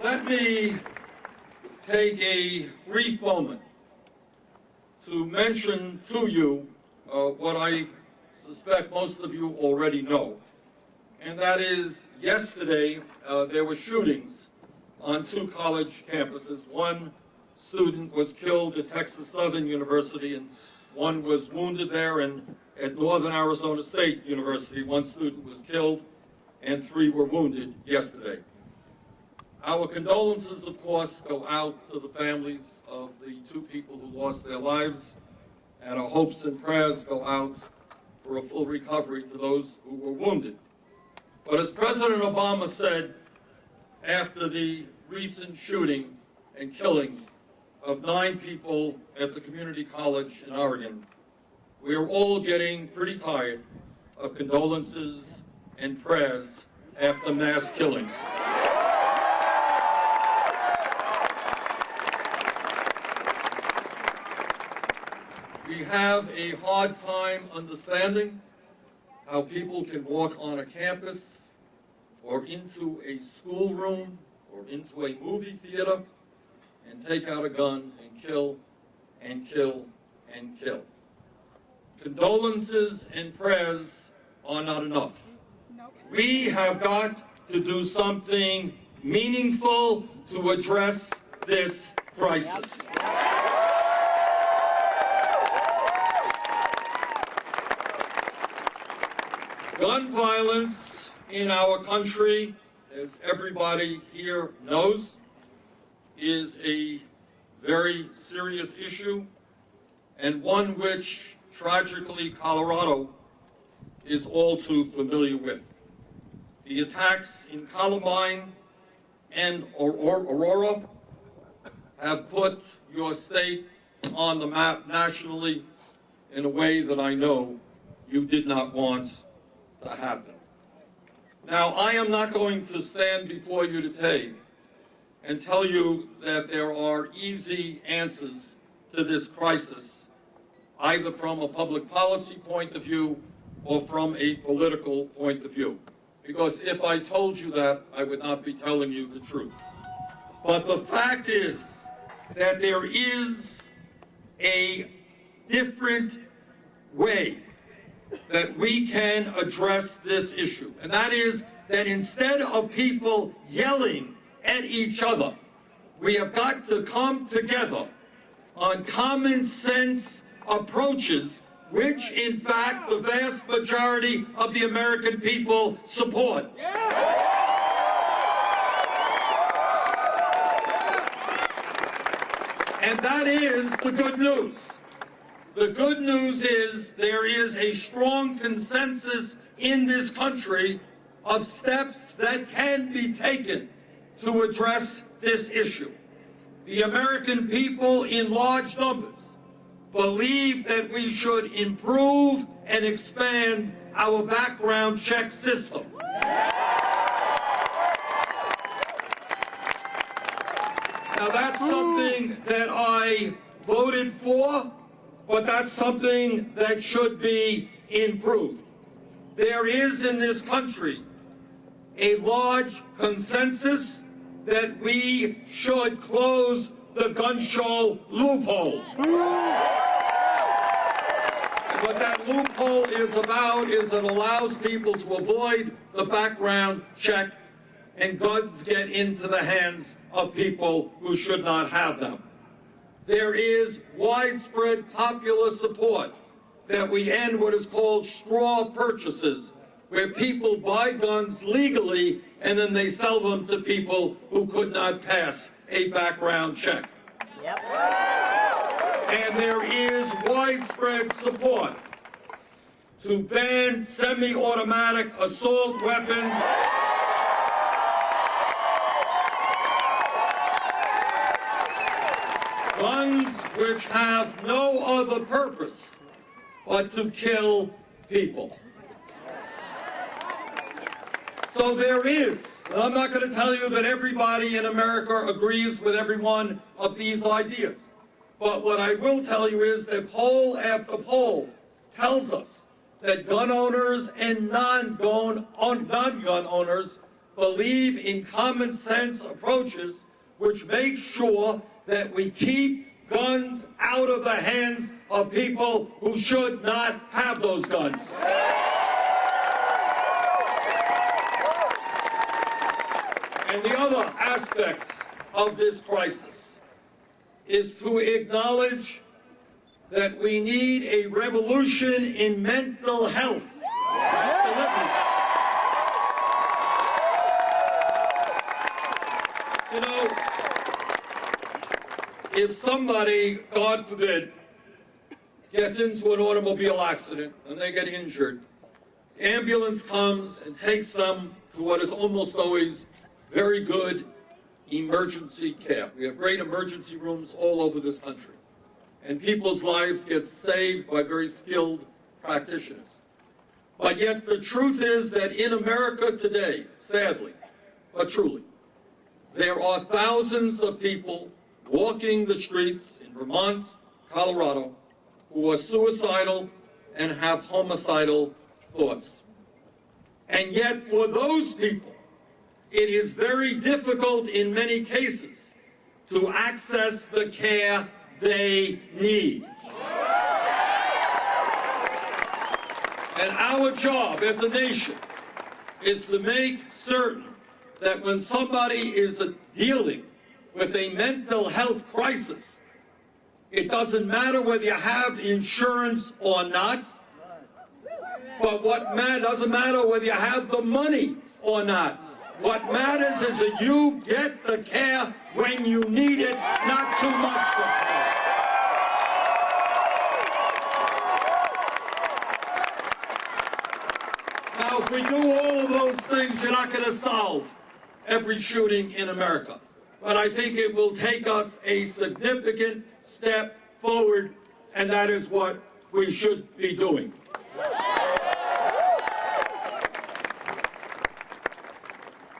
Let me take a brief moment to mention to you what I suspect most of you already know, and that is yesterday there were shootings on two college campuses. One student was killed at Texas Southern University, and one was wounded there, and at Northern Arizona State University, one student was killed and 3 were wounded yesterday. Our condolences, of course, go out to the families of the 2 people who lost their lives, and our hopes and prayers go out for a full recovery to those who were wounded. But as President Obama said after the recent shooting and killing of 9 people at the community college in Oregon, we are all getting pretty tired of condolences and prayers after mass killings. We have a hard time understanding how people can walk on a campus or into a schoolroom or into a movie theater and take out a gun and kill and kill and kill. Condolences and prayers are not enough. We have got to do something meaningful to address this crisis. Gun violence in our country, as everybody here knows, is a very serious issue, and one which, tragically, Colorado is all too familiar with. The attacks in Columbine and Aurora have put your state on the map nationally in a way that I know you did not want to happen. Now, I am not going to stand before you today and tell you that there are easy answers to this crisis, either from a public policy point of view or from a political point of view. Because if I told you that, I would not be telling you the truth. But the fact is that there is a different way that we can address this issue. And that is that instead of people yelling at each other, we have got to come together on common sense approaches, which in fact the vast majority of the American people support. And that is the good news. The good news is there is a strong consensus in this country of steps that can be taken to address this issue. The American people in large numbers believe that we should improve and expand our background check system. Now that's something that I voted for, but that's something that should be improved. There is in this country a large consensus that we should close the gun show loophole. What that loophole is about is it allows people to avoid the background check and guns get into the hands of people who should not have them. There is widespread popular support that we end what is called straw purchases, where people buy guns legally and then they sell them to people who could not pass a background check. Yep. And there is widespread support to ban semi-automatic assault weapons guns which have no other purpose but to kill people. So there is, and I'm not going to tell you that everybody in America agrees with every one of these ideas, but what I will tell you is that poll after poll tells us that gun owners and non-gun owners believe in common sense approaches which make sure that we keep guns out of the hands of people who should not have those guns. And the other aspects of this crisis is to acknowledge that we need a revolution in mental health. You know, if somebody, God forbid, gets into an automobile accident and they get injured, the ambulance comes and takes them to what is almost always very good emergency care. We have great emergency rooms all over this country. And people's lives get saved by very skilled practitioners. But yet the truth is that in America today, sadly, but truly, there are thousands of people walking the streets in Vermont, Colorado, who are suicidal and have homicidal thoughts. And yet for those people, it is very difficult in many cases to access the care they need. And our job as a nation is to make certain that when somebody is dealing with a mental health crisis, it doesn't matter whether you have insurance or not, but doesn't matter whether you have the money or not. What matters is that you get the care when you need it, not too much care. Now, if we do all of those things, you're not going to solve every shooting in America. But I think it will take us a significant step forward, and that is what we should be doing.